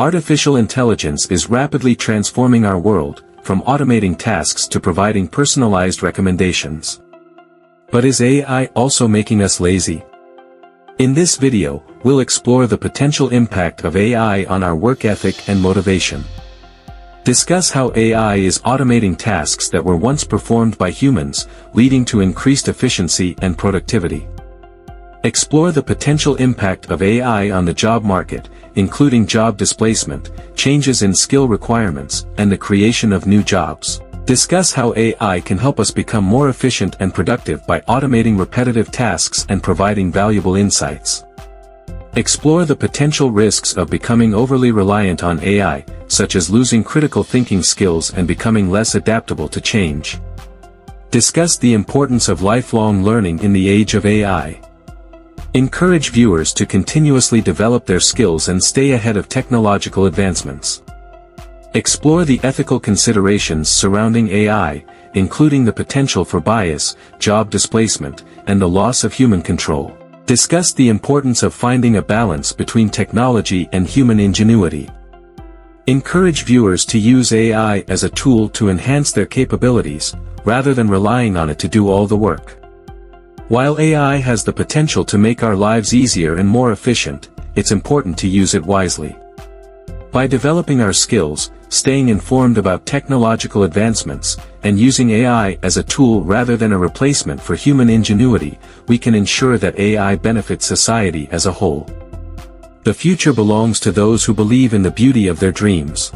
Artificial intelligence is rapidly transforming our world, from automating tasks to providing personalized recommendations. But is AI also making us lazy? In this video, we'll explore the potential impact of AI on our work ethic and motivation. Discuss how AI is automating tasks that were once performed by humans, leading to increased efficiency and productivity. Explore the potential impact of AI on the job market, including job displacement, changes in skill requirements, and the creation of new jobs. Discuss how AI can help us become more efficient and productive by automating repetitive tasks and providing valuable insights. Explore the potential risks of becoming overly reliant on AI, such as losing critical thinking skills and becoming less adaptable to change. Discuss the importance of lifelong learning in the age of AI. Encourage viewers to continuously develop their skills and stay ahead of technological advancements. Explore the ethical considerations surrounding AI, including the potential for bias, job displacement, and the loss of human control. Discuss the importance of finding a balance between technology and human ingenuity. Encourage viewers to use AI as a tool to enhance their capabilities, rather than relying on it to do all the work. While AI has the potential to make our lives easier and more efficient, it's important to use it wisely. By developing our skills, staying informed about technological advancements, and using AI as a tool rather than a replacement for human ingenuity, we can ensure that AI benefits society as a whole. The future belongs to those who believe in the beauty of their dreams.